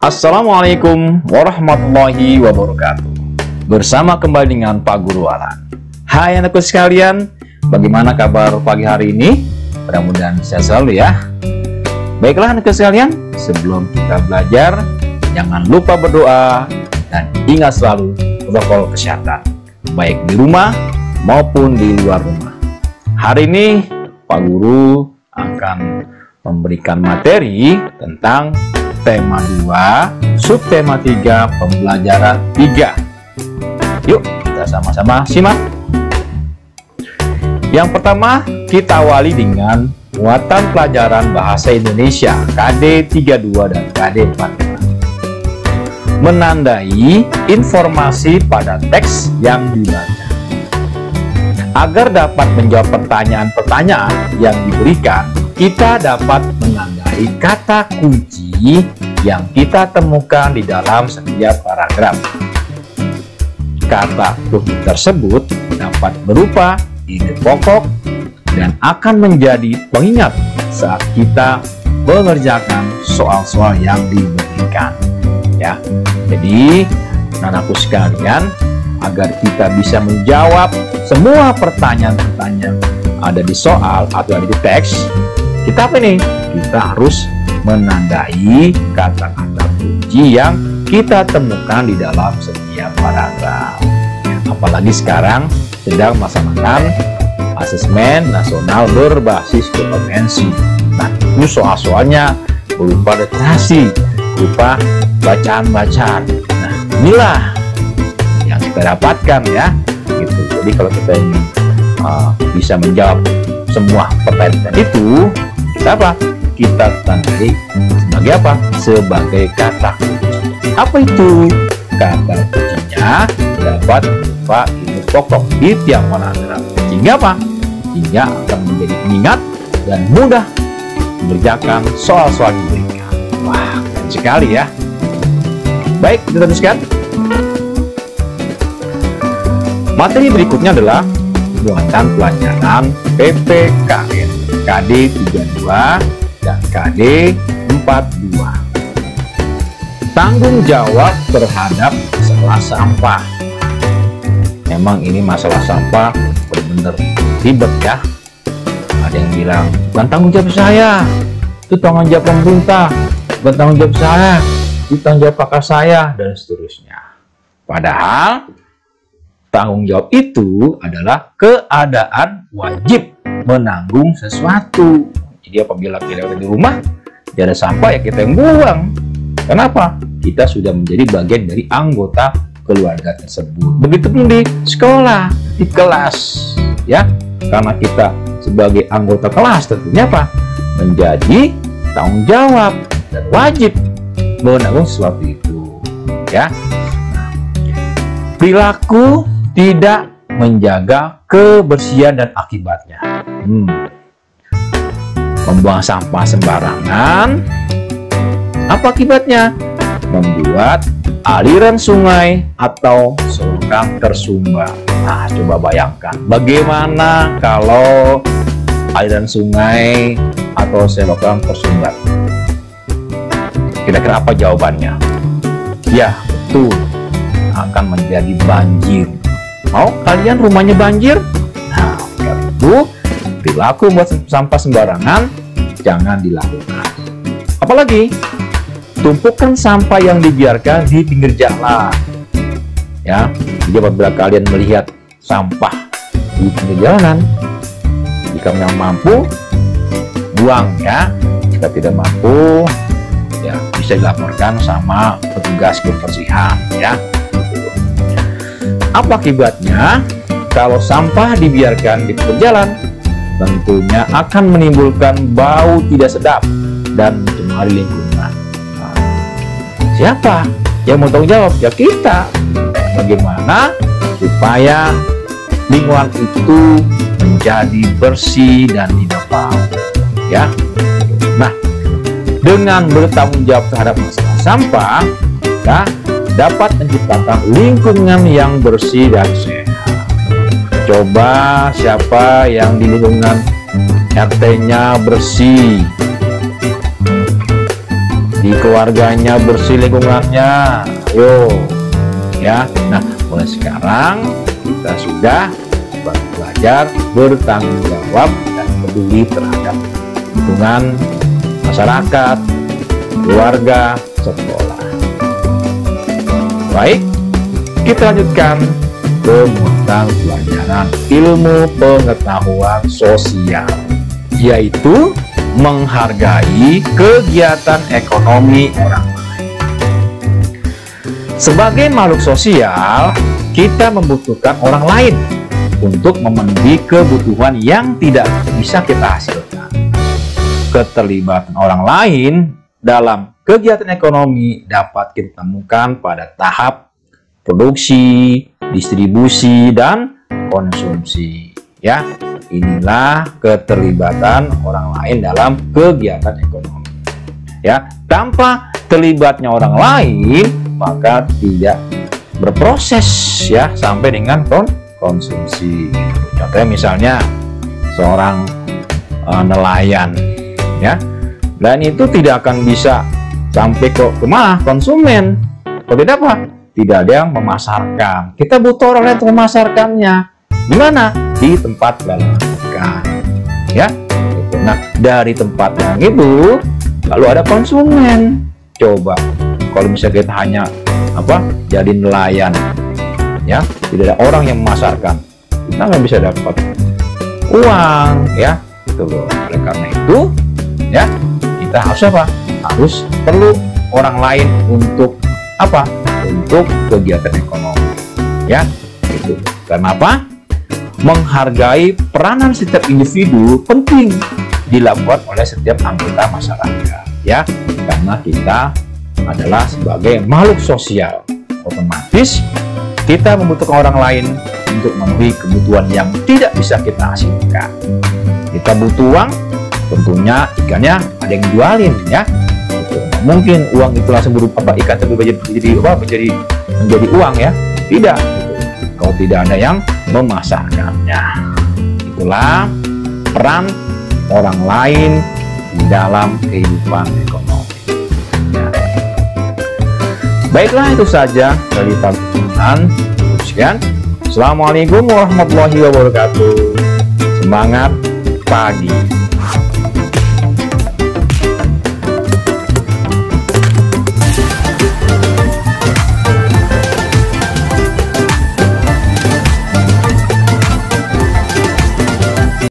Assalamualaikum warahmatullahi wabarakatuh. Bersama kembali dengan Pak Guru Alan. Hai anakku sekalian, bagaimana kabar pagi hari ini? Mudah-mudahan sehat selalu ya. Baiklah anakku sekalian, sebelum kita belajar, jangan lupa berdoa dan ingat selalu protokol kesehatan, baik di rumah maupun di luar rumah. Hari ini Pak Guru akan memberikan materi tentang tema 2, subtema 3, pembelajaran 3. Yuk, kita sama-sama simak. Yang pertama, kita awali dengan muatan pelajaran Bahasa Indonesia KD 32 dan KD 45. Menandai informasi pada teks yang dibaca. Agar dapat menjawab pertanyaan-pertanyaan yang diberikan, kita dapat menandai kata kunci yang kita temukan di dalam setiap paragraf. Kata kunci tersebut dapat berupa ide pokok dan akan menjadi pengingat saat kita mengerjakan soal-soal yang diberikan. Ya, jadi anakku sekalian, agar kita bisa menjawab semua pertanyaan-pertanyaan ada di soal atau ada di teks, kita apa nih? Kita harus menandai kata-kata kunci yang kita temukan di dalam setiap paragraf. Apalagi sekarang sedang melaksanakan asesmen nasional berbasis kompetensi. Nah, itu soal-soalnya berupa literasi, berupa bacaan-bacaan. Nah, inilah yang kita dapatkan ya. Gitu. Jadi kalau kita ingin bisa menjawab semua pertanyaan itu, kita apa? Kita tandai sebagai apa? Sebagai kata kunci. Apa itu? Kata kuncinya dapat berupa ide pokok di tiap paragraf. Sehingga apa? Sehingga akan menjadi pengingat dan mudah mengerjakan soal-soal yang diberikan. Wah, keren sekali ya. Baik, kita teruskan. Materi berikutnya adalah muatan pelajaran PPKN KD 32 dan KD 42. Tanggung jawab terhadap masalah sampah. Memang ini masalah sampah benar-benar ribet ya. Ada yang bilang, bukan tanggung jawab saya, itu tanggung jawab pemerintah, bukan tanggung jawab saya, itu tanggung jawab kakak saya, dan seterusnya. Padahal tanggung jawab itu adalah keadaan wajib menanggung sesuatu. Jadi apabila kita ada di rumah, tidak ada sampah, ya kita yang buang. Kenapa? Kita sudah menjadi bagian dari anggota keluarga tersebut. Begitu pun di sekolah, di kelas, ya. Karena kita sebagai anggota kelas tentunya apa? Menjadi tanggung jawab dan wajib menanggung sesuatu itu, ya. Perilaku tidak menjaga kebersihan dan akibatnya. Membuang sampah sembarangan, apa akibatnya? Membuat aliran sungai atau selokan tersumbat. Nah, coba bayangkan bagaimana kalau aliran sungai atau selokan tersumbat. Kira-kira apa jawabannya? Ya, betul, akan menjadi banjir. Mau kalian rumahnya banjir? Nah, itu perilaku buat sampah sembarangan jangan dilakukan. Apalagi tumpukan sampah yang dibiarkan di pinggir jalan. Ya, jadi apabila kalian melihat sampah di pinggir jalanan, jika yang mampu buang ya. Jika tidak mampu, ya bisa dilaporkan sama petugas kebersihan ya. Apa akibatnya kalau sampah dibiarkan di pinggir jalan? Tentunya akan menimbulkan bau tidak sedap dan mencemari lingkungan. Nah, siapa yang mau tanggung jawab? Ya kita. Bagaimana supaya lingkungan itu menjadi bersih dan tidak bau, ya. Nah, dengan bertanggung jawab terhadap masalah sampah, kita dapat menciptakan lingkungan yang bersih dan sehat. Coba siapa yang di lingkungan RT-nya bersih, di keluarganya, bersih lingkungannya. Ayo ya. Nah, mulai sekarang kita sudah belajar bertanggung jawab dan peduli terhadap lingkungan, masyarakat, keluarga, sekolah. Baik, kita lanjutkan ke mata pelajaran ilmu pengetahuan sosial, yaitu menghargai kegiatan ekonomi orang lain. Sebagai makhluk sosial, kita membutuhkan orang lain untuk memenuhi kebutuhan yang tidak bisa kita hasilkan. Keterlibatan orang lain dalam kegiatan ekonomi dapat kita temukan pada tahap produksi, distribusi, dan konsumsi. Ya, inilah keterlibatan orang lain dalam kegiatan ekonomi. Ya, tanpa terlibatnya orang lain, maka tidak berproses ya sampai dengan konsumsi. Contohnya misalnya seorang nelayan, ya, dan itu tidak akan bisa sampai ke mana konsumen. Kalau tidak apa? Tidak ada yang memasarkan. Kita butuh orang lain untuk memasarkannya. Di mana? Di tempat pelayanan, ya. Nah, dari tempat yang itu lalu ada konsumen. Coba kalau misalnya kita hanya jadi nelayan, ya, tidak ada orang yang memasarkan, kita nggak bisa dapat uang, ya. Itu loh. Oleh karena itu, ya, kita harus harus perlu orang lain untuk untuk kegiatan ekonomi, ya. Itu karena menghargai peranan setiap individu penting dilakukan oleh setiap anggota masyarakat, ya, karena kita adalah sebagai makhluk sosial, otomatis kita membutuhkan orang lain untuk memenuhi kebutuhan yang tidak bisa kita hasilkan. Kita butuh uang, tentunya ikannya ada yang jualin, ya. Mungkin uang itu langsung berupa ikan tapi menjadi uang, ya. Tidak, kalau tidak ada yang memasarkannya. Itulah peran orang lain di dalam kehidupan ekonomi, ya. Baiklah, itu saja dari Tuhan. Sekian. Assalamualaikum warahmatullahi wabarakatuh. Semangat pagi.